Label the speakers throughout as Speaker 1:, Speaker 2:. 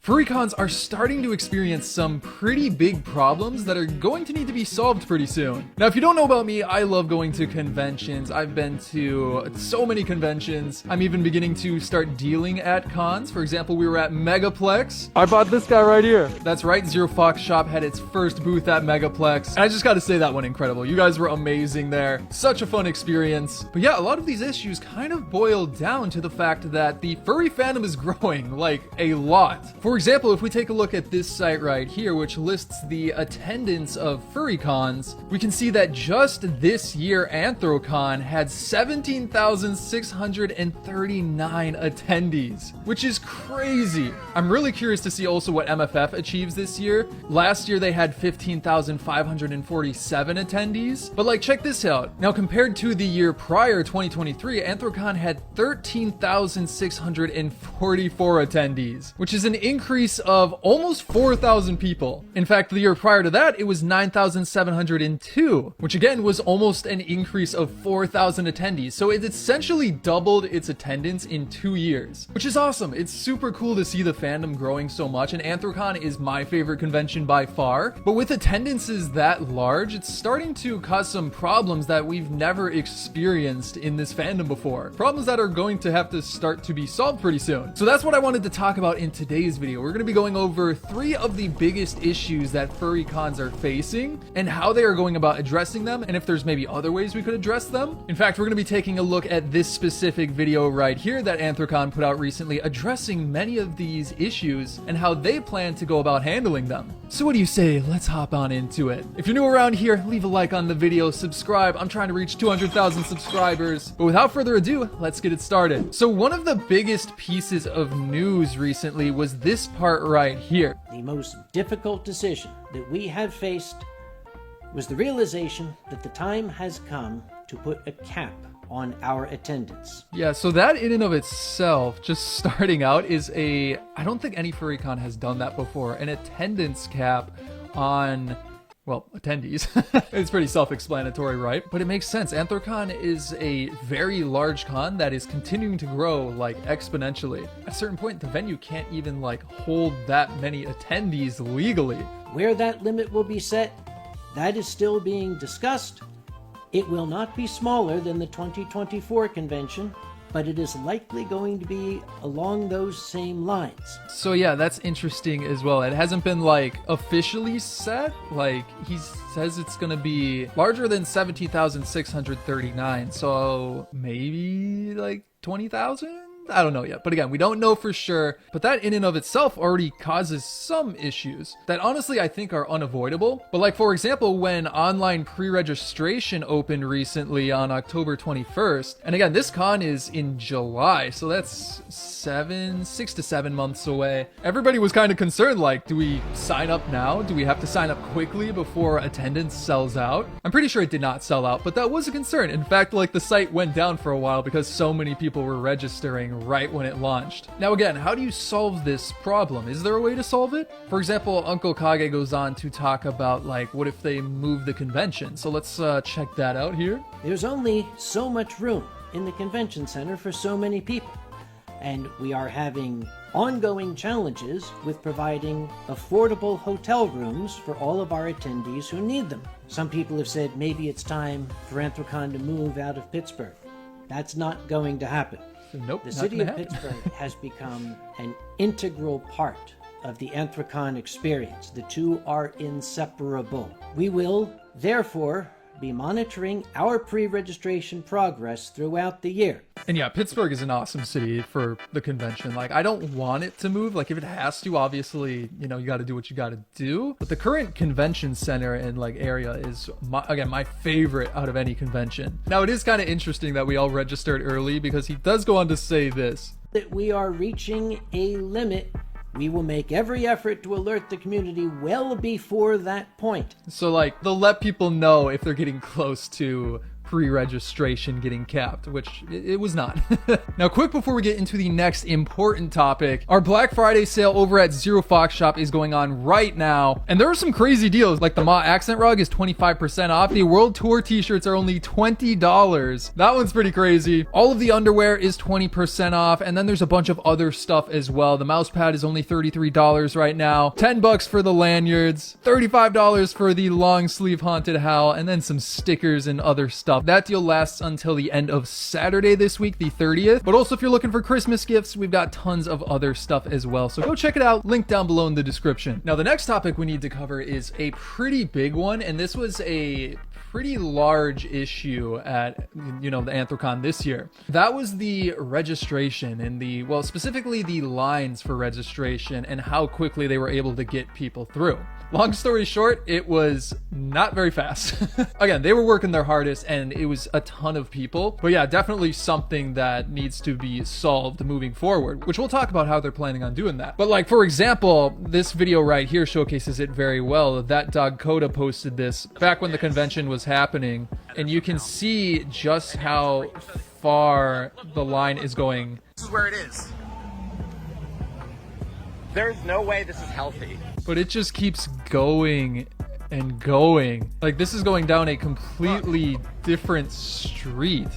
Speaker 1: Furry cons are starting to experience some pretty big problems that are going to need to be solved pretty soon. Now, if you don't know about me, I love going to conventions. I've been to so many conventions. I'm even beginning to start dealing at cons. For example, we were at Megaplex.
Speaker 2: I bought this guy right here.
Speaker 1: That's right, Zero Fox Shop had its first booth at Megaplex. And I just gotta say that one incredible. You guys were amazing there. Such a fun experience. But yeah, a lot of these issues kind of boil down to the fact that the furry fandom is growing, like, a lot. For example, if we take a look at this site right here, which lists the attendance of furry cons, we can see that just this year Anthrocon had 17,639 attendees, which is crazy. I'm really curious to see also what MFF achieves this year. Last year they had 15,547 attendees, but like, check this out. Now, compared to the year prior, 2023, Anthrocon had 13,644 attendees, which is an increase of almost 4,000 people. In fact, the year prior to that, it was 9,702, which again was almost an increase of 4,000 attendees. So it essentially doubled its attendance in 2 years, which is awesome. It's super cool to see the fandom growing so much, and Anthrocon is my favorite convention by far. But with attendances that large, it's starting to cause some problems that we've never experienced in this fandom before. Problems that are going to have to start to be solved pretty soon. So that's what I wanted to talk about in today's video. We're going to be going over 3 of the biggest issues that furry cons are facing and how they are going about addressing them, and if there's maybe other ways we could address them. In fact, we're going to be taking a look at this specific video right here that Anthrocon put out recently, addressing many of these issues and how they plan to go about handling them. So what do you say? Let's hop on into it. If you're new around here, leave a like on the video, subscribe. I'm trying to reach 200,000 subscribers. But without further ado, let's get it started. So one of the biggest pieces of news recently was this part right here.
Speaker 3: The most difficult decision that we have faced was the realization that the time has come to put a cap on our attendance.
Speaker 1: Yeah, so that in and of itself, just starting out, is I don't think any furry con has done that before, an attendance cap on, well, attendees. It's pretty self-explanatory, right? But it makes sense. Anthrocon is a very large con that is continuing to grow, like, exponentially. At a certain point, the venue can't even, like, hold that many attendees legally.
Speaker 3: Where that limit will be set, that is still being discussed. It will not be smaller than the 2024 convention, but it is likely going to be along those same lines.
Speaker 1: So yeah, that's interesting as well. It hasn't been, like, officially set. Like, he says it's gonna be larger than 17,639, so maybe like 20,000? I don't know yet, but again, we don't know for sure. But that in and of itself already causes some issues that honestly I think are unavoidable. But like, for example, when online pre-registration opened recently on October 21st, and again, this con is in July, so that's 6 to 7 months away. Everybody was kind of concerned, like, do we sign up now? Do we have to sign up quickly before attendance sells out? I'm pretty sure it did not sell out, but that was a concern. In fact, like, the site went down for a while because so many people were registering right when it launched. Now again, how do you solve this problem? Is there a way to solve it? For example, Uncle Kage goes on to talk about, like, what if they move the convention? So let's check that out here.
Speaker 3: There's only so much room in the convention center for so many people, and we are having ongoing challenges with providing affordable hotel rooms for all of our attendees who need them. Some people have said maybe it's time for Anthrocon to move out of Pittsburgh. That's not going to happen.
Speaker 1: Nope,
Speaker 3: the city of Pittsburgh has become an integral part of the Anthrocon experience. The two are inseparable. We will, therefore, be monitoring our pre-registration progress throughout the year.
Speaker 1: And yeah, Pittsburgh is an awesome city for the convention. Like, I don't want it to move. Like, if it has to, obviously, you know, you got to do what you got to do. But the current convention center and, like, area is, my favorite out of any convention. Now, it is kind of interesting that we all registered early, because he does go on to say this.
Speaker 3: That we are reaching a limit. We will make every effort to alert the community well before that point.
Speaker 1: So, like, they'll let people know if they're getting close to pre-registration getting capped, which it was not. Now, quick before we get into the next important topic, our Black Friday sale over at Zero Fox Shop is going on right now, and there are some crazy deals, like the Ma accent rug is 25% off. The World Tour t-shirts are only $20. That one's pretty crazy. All of the underwear is 20% off, and then there's a bunch of other stuff as well. The mouse pad is only $33 right now, $10 for the lanyards, $35 for the long sleeve haunted howl, and then some stickers and other stuff. That deal lasts until the end of Saturday this week, the 30th. But also, if you're looking for Christmas gifts, we've got tons of other stuff as well. So go check it out. Link down below in the description. Now, the next topic we need to cover is a pretty big one, and this was a pretty large issue at, the Anthrocon this year. That was the registration and specifically the lines for registration and how quickly they were able to get people through. Long story short, it was not very fast. Again, they were working their hardest and it was a ton of people. But yeah, definitely something that needs to be solved moving forward, which we'll talk about how they're planning on doing that. But like, for example, this video right here showcases it very well. That dog Coda posted this back when the convention was happening, and you can see just how far the line is going.
Speaker 2: This is where it is. There's no way this is healthy.
Speaker 1: But it just keeps going and going. Like, this is going down a completely different street.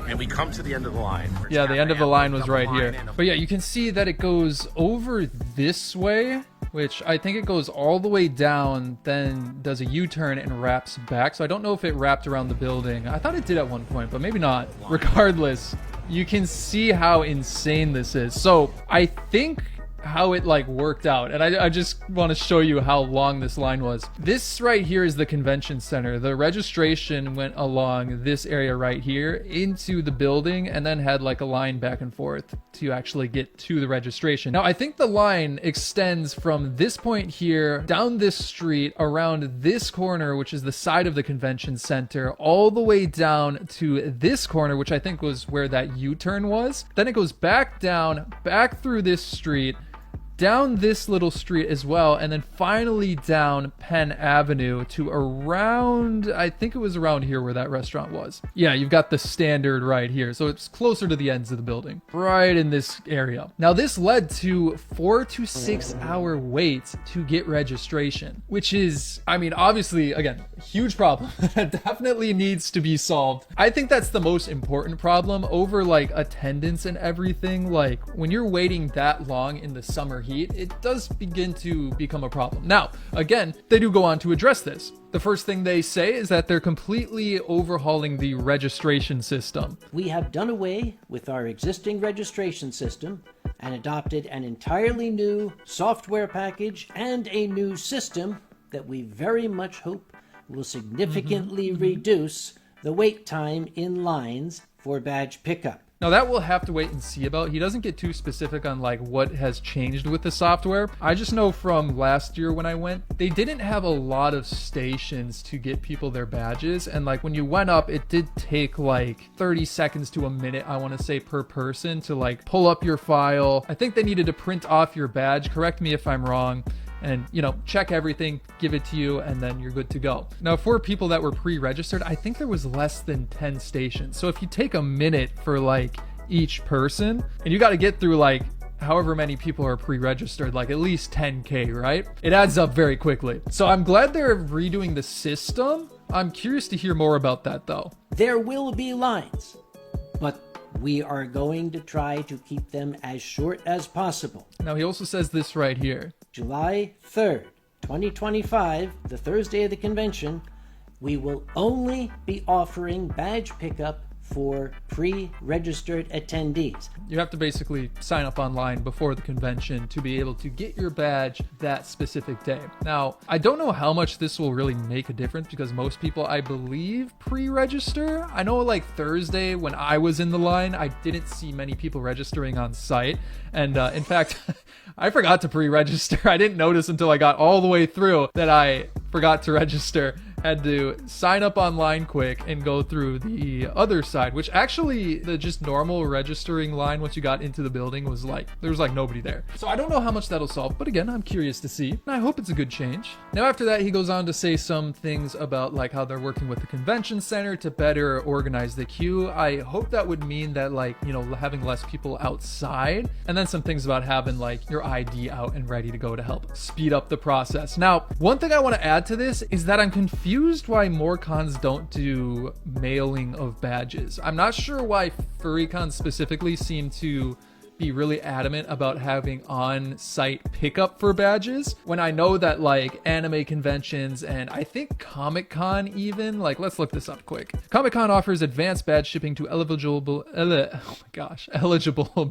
Speaker 2: And we come to the end of the line.
Speaker 1: Yeah, the end of the line was right here. But yeah, you can see that it goes over this way, which I think it goes all the way down, then does a U-turn and wraps back. So I don't know if it wrapped around the building. I thought it did at one point, but maybe not. Regardless, you can see how insane this is. So I think how it worked out, and I just want to show you how long this line was. This right here is the convention center. The registration went along this area right here into the building and then had a line back and forth to actually get to the registration. Now I think the line extends from this point here down this street around this corner, which is the side of the convention center, all the way down to this corner, which I think was where that U-turn was. Then it goes back down, back through this street, down this little street as well, and then finally down Penn Avenue to around, I think it was around here where that restaurant was. Yeah, you've got the standard right here, so it's closer to the ends of the building, right in this area. Now this led to 4 to 6 hour waits to get registration, which is, obviously, again, huge problem that definitely needs to be solved. I think that's the most important problem over attendance and everything. When you're waiting that long in the summer heat, it does begin to become a problem. Now, again, they do go on to address this. The first thing they say is that they're completely overhauling the registration system.
Speaker 3: We have done away with our existing registration system and adopted an entirely new software package and a new system that we very much hope will significantly reduce the wait time in lines for badge pickup.
Speaker 1: Now that we'll have to wait and see about. He doesn't get too specific on what has changed with the software. I just know from last year when I went, they didn't have a lot of stations to get people their badges. And when you went up, it did take 30 seconds to a minute, I want to say, per person to pull up your file. I think they needed to print off your badge. Correct me if I'm wrong. And, check everything, give it to you, and then you're good to go. Now, for people that were pre-registered, I think there was less than 10 stations. So if you take a minute for each person, and you got to get through however many people are pre-registered, at least 10K, right? It adds up very quickly. So I'm glad they're redoing the system. I'm curious to hear more about that though.
Speaker 3: There will be lines, but we are going to try to keep them as short as possible.
Speaker 1: Now he also says this right here.
Speaker 3: July 3rd, 2025, the Thursday of the convention, we will only be offering badge pickup for pre-registered attendees.
Speaker 1: You have to basically sign up online before the convention to be able to get your badge that specific day. Now, I don't know how much this will really make a difference because most people, I believe, pre-register. I know Thursday when I was in the line, I didn't see many people registering on site. And in fact, I forgot to pre-register. I didn't notice until I got all the way through that I forgot to register. Had to sign up online quick and go through the other side, which actually the just normal registering line once you got into the building was like, there was like nobody there. So I don't know how much that'll solve, but again, I'm curious to see. And I hope it's a good change. Now after that, he goes on to say some things about like how they're working with the convention center to better organize the queue. I hope that would mean that like, you know, having less people outside, and then some things about having like your ID out and ready to go to help speed up the process. Now, one thing I want to add to this is that I'm confused why more cons don't do mailing of badges. I'm not sure why Furry cons specifically seem to be really adamant about having on-site pickup for badges, when I know that like anime conventions and I think Comic-Con even, like let's look this up quick. Comic-Con offers advanced badge shipping to eligible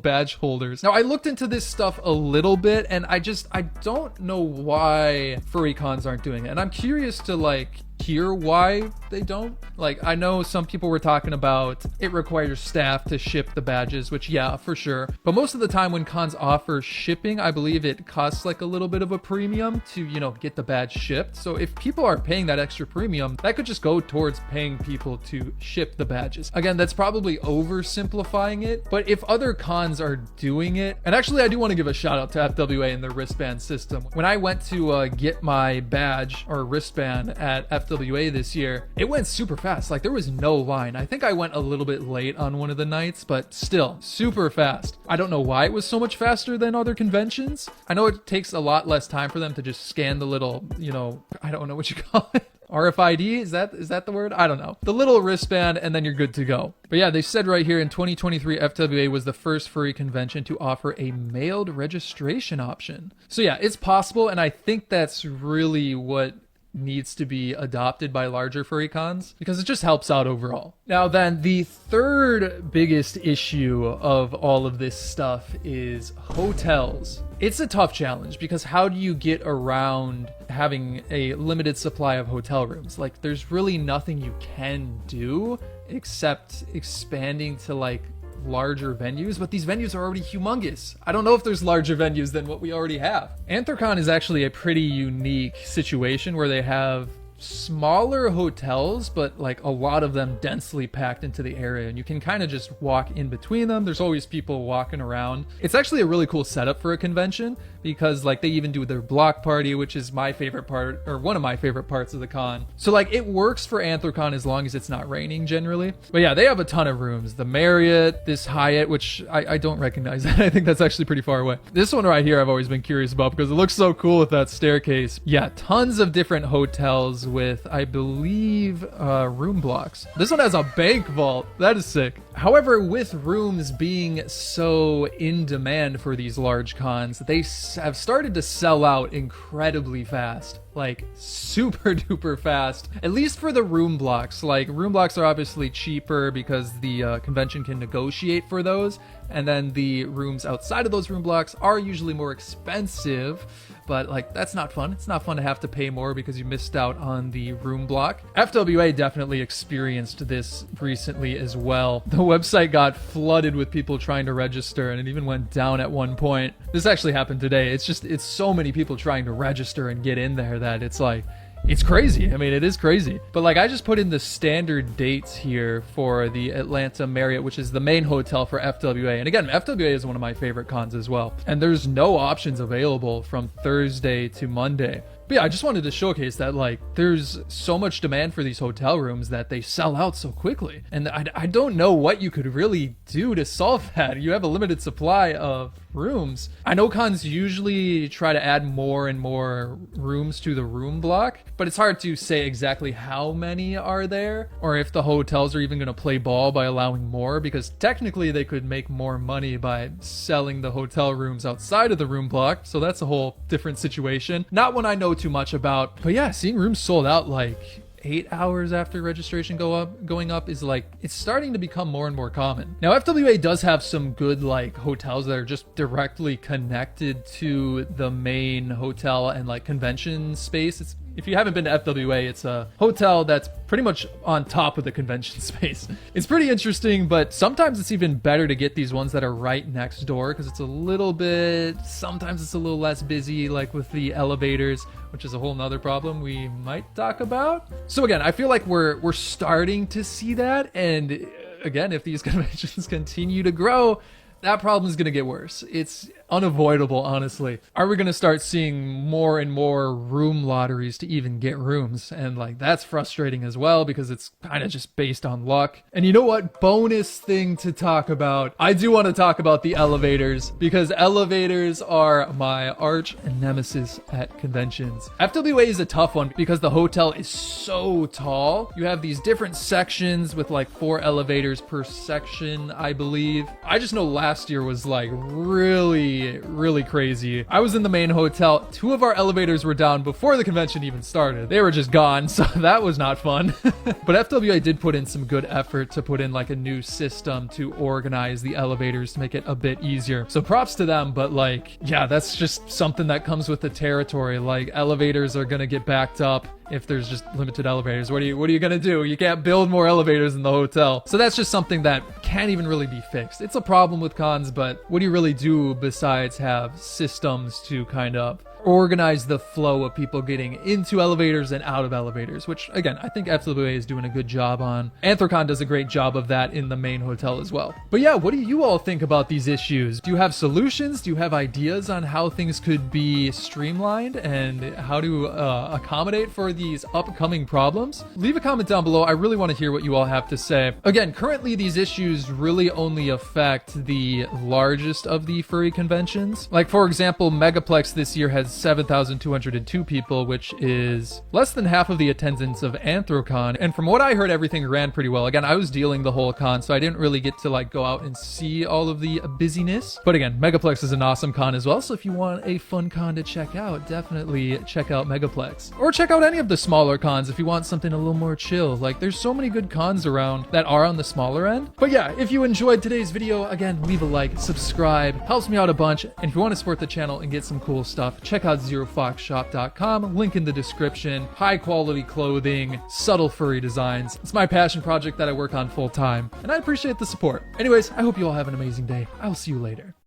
Speaker 1: badge holders. Now I looked into this stuff a little bit and I don't know why Furry cons aren't doing it, and I'm curious to like hear why they don't. Like, I know some people were talking about it requires staff to ship the badges, which yeah, for sure. But most of the time when cons offer shipping, I believe it costs like a little bit of a premium to, you know, get the badge shipped. So if people are paying that extra premium, that could just go towards paying people to ship the badges. Again, that's probably oversimplifying it, but if other cons are doing it, and actually I do want to give a shout out to FWA and their wristband system. When I went to get my badge or wristband at FWA this year, it went super fast. Like there was no line. I think I went a little bit late on one of the nights, but still super fast. I don't know why it was so much faster than other conventions. I know it takes a lot less time for them to just scan the little, you know, I don't know what you call it. RFID, is that the word? I don't know. The little wristband, and then you're good to go. But yeah, they said right here in 2023, FWA was the first furry convention to offer a mailed registration option. So yeah, it's possible, and I think that's really what needs to be adopted by larger furry cons because it just helps out overall. Now then, the third biggest issue of all of this stuff is hotels. It's a tough challenge because how do you get around having a limited supply of hotel rooms? Like there's really nothing you can do except expanding to like larger venues, but these venues are already humongous. I don't know if there's larger venues than what we already have. Anthrocon is actually a pretty unique situation where they have smaller hotels, but like a lot of them densely packed into the area, and you can kind of just walk in between them. There's always people walking around. It's actually a really cool setup for a convention because like they even do their block party, which is my favorite part, or one of my favorite parts of the con. So like it works for Anthrocon as long as it's not raining generally. But yeah, they have a ton of rooms. The Marriott, this Hyatt, which I don't recognize that. I think that's actually pretty far away. This one right here I've always been curious about because it looks so cool with that staircase. Yeah, tons of different hotels with, I believe, room blocks. This one has a bank vault. That is sick. However, with rooms being so in demand for these large cons, they have started to sell out incredibly fast. Like super duper fast, at least for the room blocks. Like room blocks are obviously cheaper because the convention can negotiate for those, and then the rooms outside of those room blocks are usually more expensive, but like that's not fun. It's not fun to have to pay more because you missed out on the room block. FWA definitely experienced this recently as well. The website got flooded with people trying to register, and it even went down at one point. This actually happened today. It's so many people trying to register and get in there that it's like, it's crazy. I mean, it is crazy. But like I just put in the standard dates here for the Atlanta Marriott, which is the main hotel for FWA. And again, FWA is one of my favorite cons as well. And there's no options available from Thursday to Monday. But yeah, I just wanted to showcase that like there's so much demand for these hotel rooms that they sell out so quickly. And I don't know what you could really do to solve that. You have a limited supply of rooms. I know cons usually try to add more and more rooms to the room block, but it's hard to say exactly how many are there or if the hotels are even going to play ball by allowing more, because technically they could make more money by selling the hotel rooms outside of the room block. So that's a whole different situation. Not one I know too much about, but yeah, seeing rooms sold out like 8 hours after registration going up is like, it's starting to become more and more common. Now FWA does have some good like hotels that are just directly connected to the main hotel and like convention space. It's If you haven't been to FWA, it's a hotel that's pretty much on top of the convention space. It's pretty interesting, but sometimes it's even better to get these ones that are right next door because it's a little bit, sometimes it's a little less busy, like with the elevators, which is a whole nother problem we might talk about. So again, I feel like we're starting to see that, and again, if these conventions continue to grow, that problem is going to get worse. It's unavoidable, honestly. Are we going to start seeing more and more room lotteries to even get rooms? And like, that's frustrating as well because it's kind of just based on luck. And you know what? Bonus thing to talk about. I do want to talk about the elevators because elevators are my arch nemesis at conventions. FWA is a tough one because the hotel is so tall. You have these different sections with like 4 elevators per section, I believe. I just know last year was like really crazy. I was in the main hotel. 2 of our elevators were down before the convention even started. They were just gone, so that was not fun. But FWA did put in some good effort to put in like a new system to organize the elevators to make it a bit easier. So props to them, but like, yeah, that's just something that comes with the territory. Like, elevators are gonna get backed up if there's just limited elevators. What are you gonna do? You can't build more elevators in the hotel. So that's just something that can't even really be fixed. It's a problem with cons, but what do you really do besides have systems to kind of organize the flow of people getting into elevators and out of elevators, which again, I think FWA is doing a good job on. Anthrocon does a great job of that in the main hotel as well. But yeah, what do you all think about these issues? Do you have solutions? Do you have ideas on how things could be streamlined and how to accommodate for these upcoming problems? Leave a comment down below. I really want to hear what you all have to say. Again, currently these issues really only affect the largest of the furry conventions. Like for example, Megaplex this year has 7,202 people, which is less than half of the attendance of Anthrocon. And from what I heard, everything ran pretty well. Again, I was dealing the whole con, so I didn't really get to like go out and see all of the busyness. But again, Megaplex is an awesome con as well. So if you want a fun con to check out, definitely check out Megaplex. Or check out any of the smaller cons if you want something a little more chill. Like, there's so many good cons around that are on the smaller end. But yeah, if you enjoyed today's video, again, leave a like, subscribe, helps me out a bunch. And if you want to support the channel and get some cool stuff, check out zerofoxshop.com, link in the description. High quality clothing, subtle furry designs. It's my passion project that I work on full time, and I appreciate the support. Anyways, I hope you all have an amazing day. I will see you later.